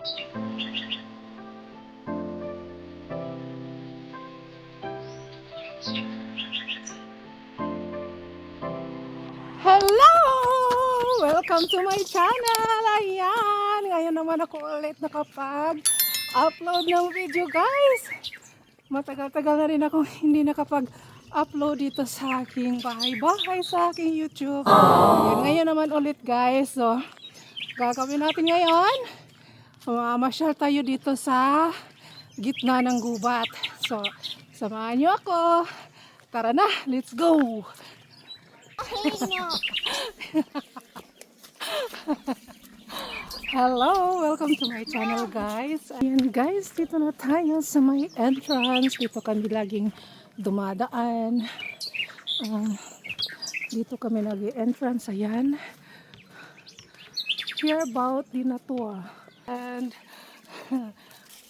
Hello! Welcome to my channel! Ayan! Ngayon naman ako ulit nakapag-upload ng video, guys! Matagal-tagal na rin ako hindi nakapag-upload dito sa aking bahay-bahay, sa aking YouTube. Ayan, ngayon naman ulit, guys. So, gagawin natin ngayon. Mamasyal tayo dito sa gitna ng gubat. So, samahan nyo ako. Tara na, let's go! Hello! Welcome to my channel, guys. Ayan, guys, dito na tayo sa may entrance. Dito kami laging dumadaan. Dito kami nag-entrance. Ayan. Here about Dinatua. And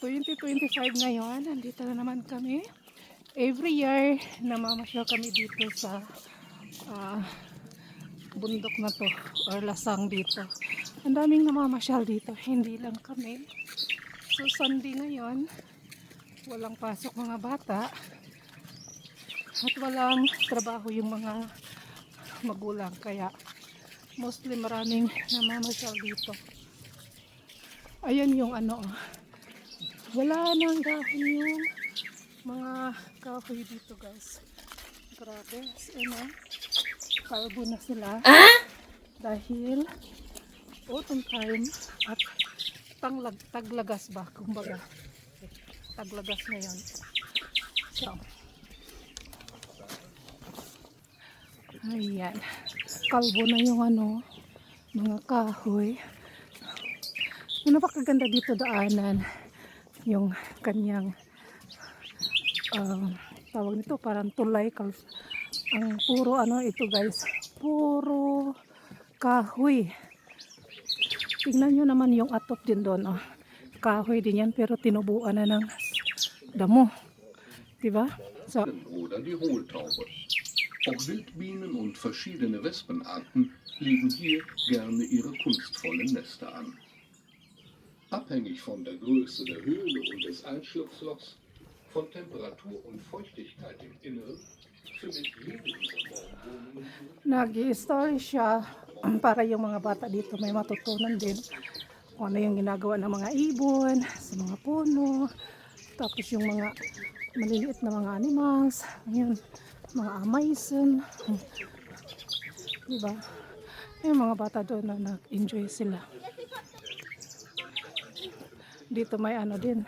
2025 ngayon. Nandito na naman kami. Every year, namamasyal kami dito sa bundok na to or lasang dito. Ang daming namamasyal dito, hindi lang kami. So Sunday ngayon, walang pasok mga bata at walang trabaho yung mga magulang, kaya mostly maraming namamasyal dito. Ayan yung wala nang dahon yung mga kahoy dito, guys. Grabe, kalbo na sila dahil autumn time at taglagas ba, kumbaga taglagas ngayon. So ayan, kalbo na yung mga kahoy. Yung napakaganda dito daanan, yung kanyang tawag nito parang tulay, ang puro ito, guys, puro kahoy. Tingnan nyo naman yung atop din doon, kahoy din yan, pero tinubuan na ng damo, diba? So, oder die Hohltaube. Auch Wildbienen und verschiedene Wespenarten legen hier gerne ihre kunstvollen Nester an. Abhängig von der Größe der Höhle und des Einschlupflochs, von Temperatur und Feuchtigkeit im Inneren, nag-i-story siya para yung mga bata dito may matutunan din kung ano yung ginagawa ng mga ibon sa mga puno, tapos yung mga maliliit na mga animals, yun, mga amazon, diba? Yung mga bata doon na nag-enjoy sila. Dito may din,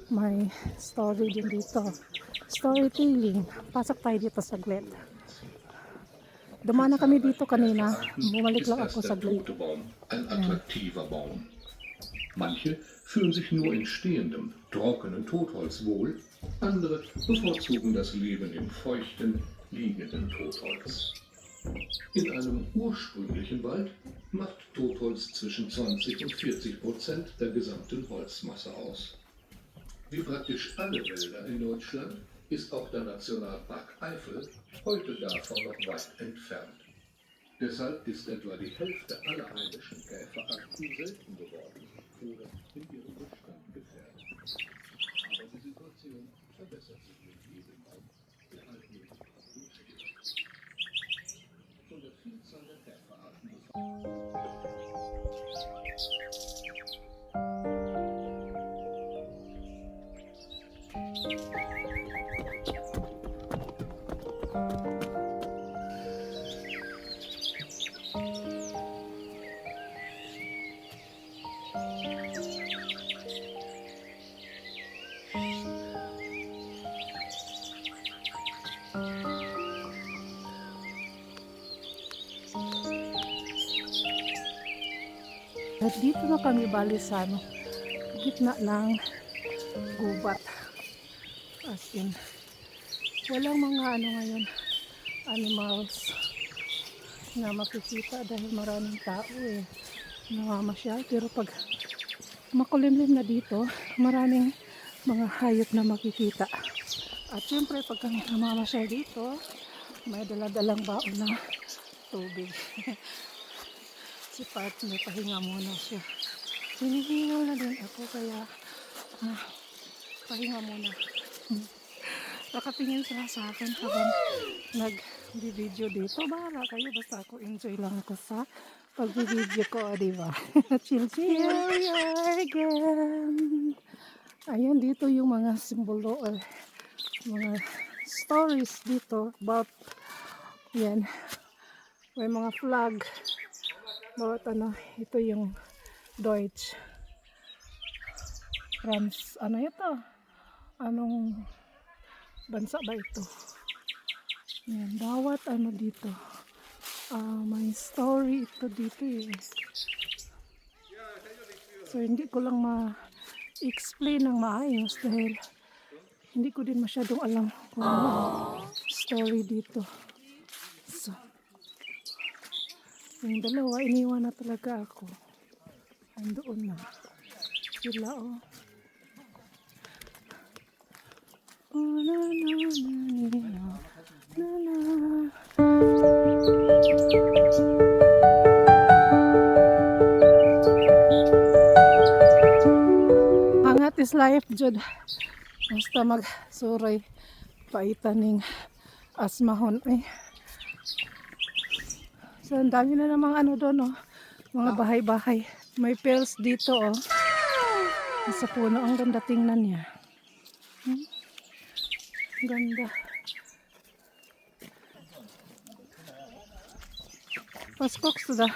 may story din dito, storytelling. Pasok tayo dito saglit. Dumana kami dito kanina. Bumalik lang ako saglit. Ein attraktiver Baum. Manche fühlen sich nur in stehendem, trockenen Totholz wohl, andere bevorzugen das Leben im feuchten, liegenden Totholz. In einem ursprünglichen Wald macht Totholz zwischen 20 und 40% der gesamten Holzmasse aus. Wie praktisch alle Wälder in Deutschland ist auch der Nationalpark Eifel heute davon noch weit entfernt. Deshalb ist etwa die Hälfte aller heimischen Käferarten selten geworden oder in ihrem Bestand gefährdet. Aber die Situation verbessert sich mit jedem Baum, der allmählich abgeschüttet ist. Von der Vielzahl der Käferarten At dito na kami bali sa gitna ng gubat. As in, walang mga ngayon, animals na makikita dahil maraming tao namamasyal. Pero pag makulimlim na dito, maraming mga hayop na makikita. At syempre pag kami namamasyal dito, may daladalang baon na tubig. Si partner, pahinga muna siya. hinihingal na din ako kaya pahinga muna. Nakatingin sila sa akin habang nag-video dito. Bahala kayo, basta ako enjoy lang ako sa pag-video ko, diba? Chill, chill, we are again. Ayan, dito yung mga simbolo or mga stories dito about, yan, may mga flag. Bawat ano, ito yung Deutsch. France, ano ito? Anong bansa ba ito? Yan, bawat ano dito. May story ito dito eh. So hindi ko lang ma-explain ng maayos dahil hindi ko din masyadong alam kung ano story dito. So, yung dalawa, iniwan na talaga ako. Andoon na. Sila oh. Oh, na, na, na, na. Hangat is life, Jud. Basta magsuroy paitaning asmahon eh. So, ang dami na namang ano doon, oh. Mga bahay-bahay. May pearls dito, oh. Sa puno, ang ganda tingnan niya. Ganda. Let's cook to the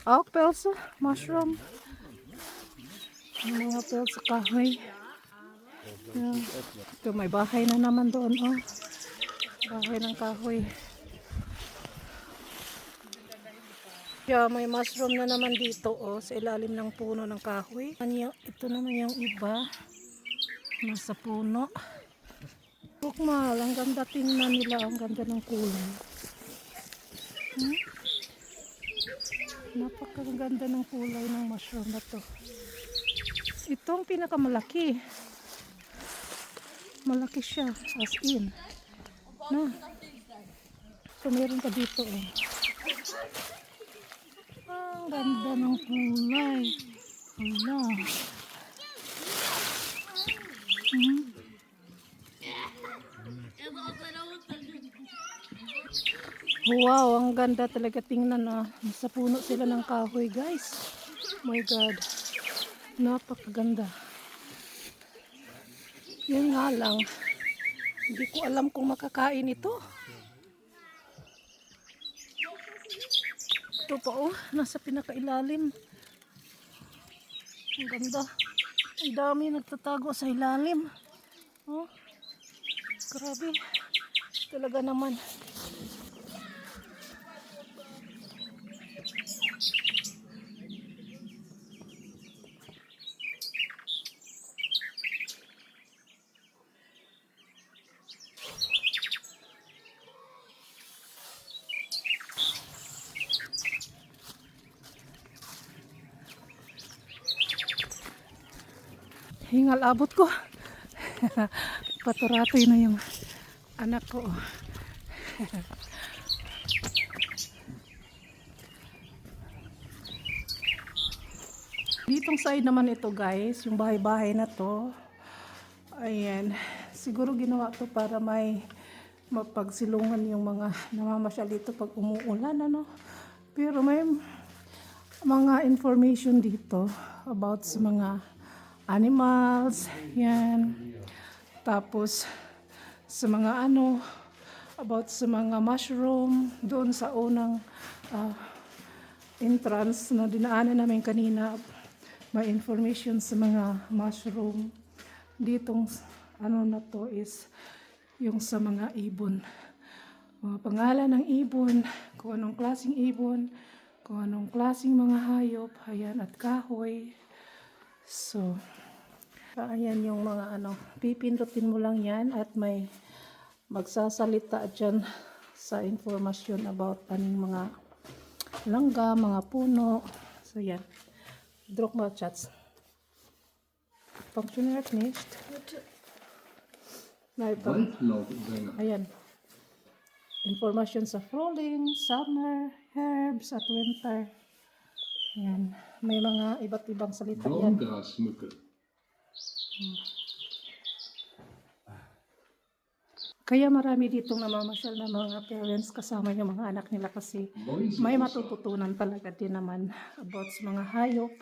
oak pearls, mushroom. Ang mga pearls sa kahoy. Yan. Ito, may bahay na naman doon, oh. Bahay ng kahoy. Yeah, may mushroom na naman dito, oh, sa ilalim ng puno ng kahoy. Ito naman yung iba. Nasa puno. Bukmal, ang ganda tingnan nila, ang ganda ng kulay. Napakaganda ng kulay ng mushroom na to. Ito ang pinakamalaki. Malaki siya, as in. Na. So, meron pa dito, oh. Ang ganda ng kulay. Hala. Wow, ang ganda talaga tingnan na. Sa puno sila ng kahoy, guys. My God. Napakaganda. Yun nga lang. Hindi ko alam kung makakain ito. Ito pa oh, nasa pinakailalim. Ang ganda. Ang dami nagtatago sa ilalim. Oh. Grabe. Talaga naman. Hingal abot ko. Paturatoy na yung anak ko. Ditong side naman ito, guys, yung bahay-bahay na to. Ayan, siguro ginawa to para may mapagsilungan yung mga namamasyal dito pag umuulan, ano. Pero may mga information dito about sa mga animals, yan. Tapos sa mga ano, about sa mga mushroom, doon sa unang entrance na dinaanan namin kanina, may information sa mga mushroom. Ditong ano na to is yung sa mga ibon. Mga pangalan ng ibon, kung anong klaseng ibon, kung anong klaseng mga hayop, ayan, at kahoy. So, ayan yung mga ano, pipindutin mo lang yan at may magsasalita dyan sa informasyon about aning mga langga, mga puno. So, yan. Druk mal chats. Funktioniert nicht. Waldlaubsänger. Ayan. Informasyon sa falling, summer, herbs, at winter. Yan. May mga iba't ibang salita yan. Dorngrasmücke. Kaya marami ditong namamasyal na mga parents kasama yung mga anak nila kasi may matututunan talaga din naman about sa mga hayop,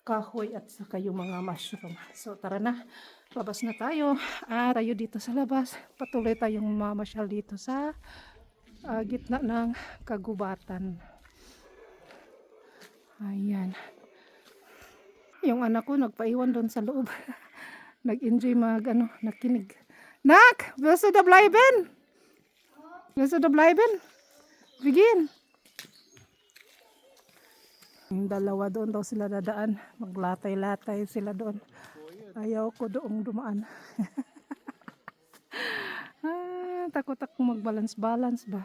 kahoy at saka yung mga mushroom. So tara na, labas na tayo. Tayo dito sa labas. Patuloy tayong mamasyal dito sa gitna ng kagubatan. Ayan. Yung anak ko nagpaiwan doon sa loob. Nag-enjoy nakinig. Nak, willst du da bleiben? Willst du da bleiben? Begin. Yung dalawa doon daw sila dadaan. Maglatay-latay sila doon. Ayaw ko doong dumaan. Takot ako mag-balance-balance ba.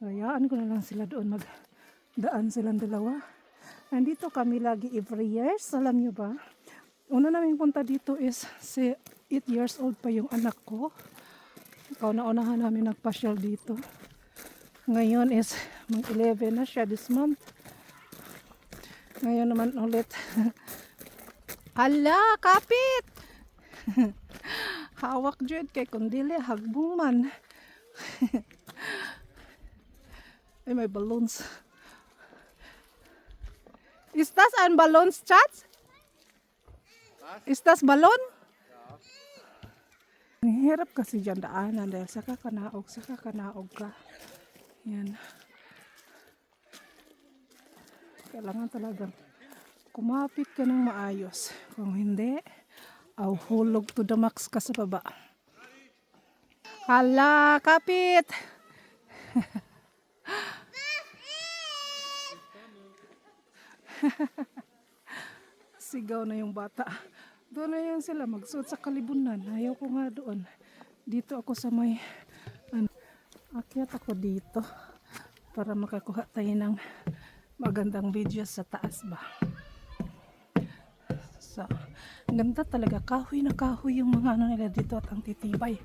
Hayaan ko na lang sila doon magdaan silang dalawa. Nandito kami lagi every years. Alam nyo ba? Una namin punta dito is 8 years old pa yung anak ko. Kauna-unahan namin nagpasyal dito. Ngayon is 11 na siya this month. Ngayon naman ulit. Hala, kapit! Hawak dyan kay kundili, hagbong man. Ay, may balloons. Is das ein Ballons, Schatz? Is das Ballon? Hirap kasi dyan daanan dahil saka kanaog ka. Yan. Kailangan talagang kumapit ka ng maayos. Kung hindi, hulog to the max ka sa baba. Hala, kapit! Sigaw na yung bata. Doon na yan sila magsuot sa kalibunan. Ayaw ko nga doon. Dito ako sa may akyat ako dito para makakuha tayo ng magandang video sa taas ba. So, ganda talaga. Kahoy na kahoy yung mga nila dito at ang titibay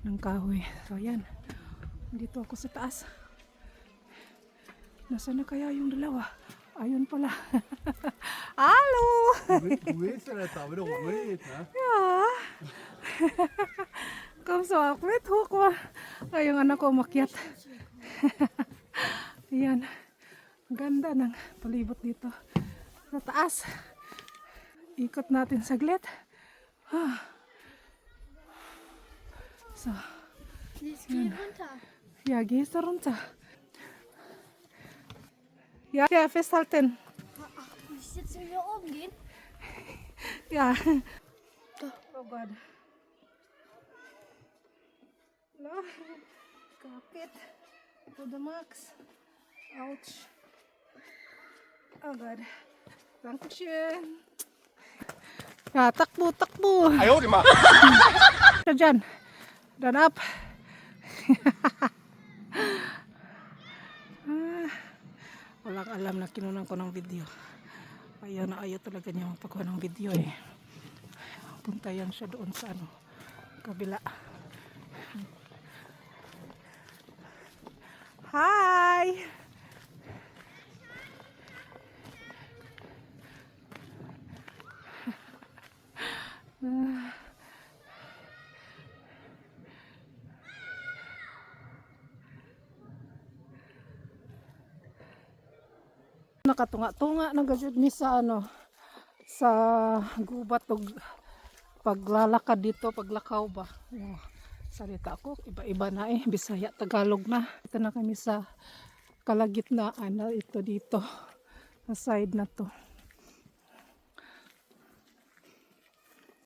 ng kahoy. So, yan. Dito ako sa taas. Nasaan na kaya yung dalawa? Ayun pala. Hallo! Du willst ja nicht, aber du willst, ne? Ja. Kom so ako met ko. Ay, yung anak ko makyat. Ayan. Ganda ng palibot dito. Sa taas. Ikot natin saglit. So. Jetzt geh runter. Ja, gehst du runter? Ja, ja, festhalten. Ach, muss ich jetzt wieder oben gehen? Ja. Oh Gott. No. Kapit. To the max. Ouch. Oh God. Dankeschön. Ja, takbo, takbo. Ayaw, di ma! Siya dyan. Run up. Walang alam na kinunan ko ng video. Ayaw na ayaw talaga niya magpagawa ng video eh. Punta yan siya doon sa kabila. Hi! Nakatunga-tunga na gajud mi sa sa gubat og paglalakad dito, paglakaw ba. Salita ko, iba-iba na Bisaya, Tagalog na. Ito na kami sa kalagitnaan na ito dito. Sa side na to.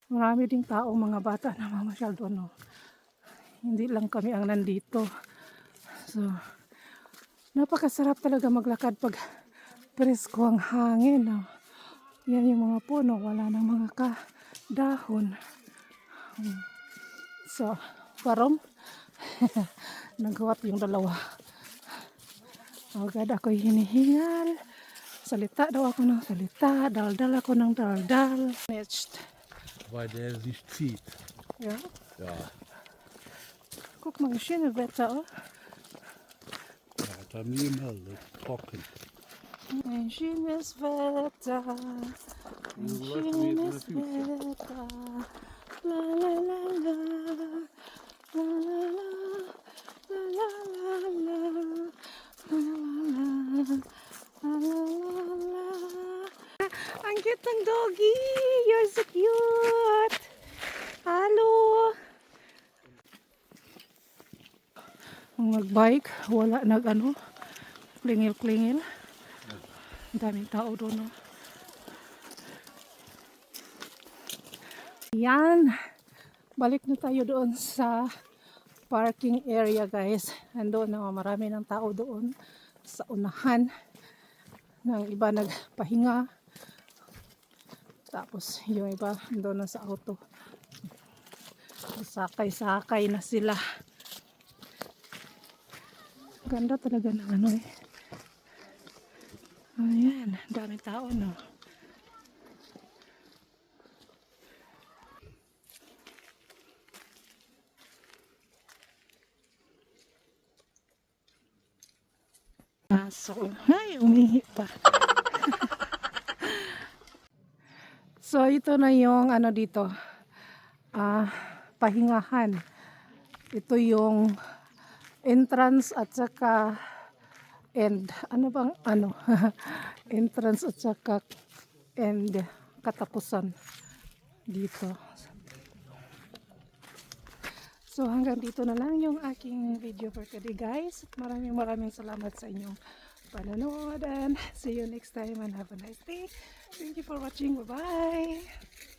Marami ding tao, mga bata na mamasyal doon. Hindi lang kami ang nandito. So, napakasarap talaga maglakad pag presko ang hangin. Yan yung mga puno, wala nang mga dahon. So, parom. Nagawat yung dalawa. Agad ako'y hinihingal. Salita daw ako ng salita. Daldal ako ng daldal. Next. Weil der sich zieht. Ja. Ja. Guck mal, schöne Wetter. Ja, bei mir mal, das ist trocken. Mężczyzn świata, mężczyzn świata, la la la la, la la la, la la la la, la la la. Ang cute ng doggy! You're so cute! Hello! Ang nagbike, wala nag-ano, klingil-klingil. Ang daming tao doon, no? Yan! Balik na tayo doon sa parking area, guys. Nandoon na marami ng tao doon sa unahan. Nang iba nagpahinga. Tapos yung iba doon na sa auto. Sakay-sakay na sila. Ganda talaga ng ano eh. Ayan, daming tao, no? So, ay, umihi pa. So, ito na yung ano dito. Pahingahan. Ito yung entrance at saka end. Ano bang ano? Entrance at saka end. Katapusan dito. So hanggang dito na lang yung aking video for today, guys. Maraming salamat sa inyong panonood and see you next time and have a nice day. Thank you for watching. Bye bye.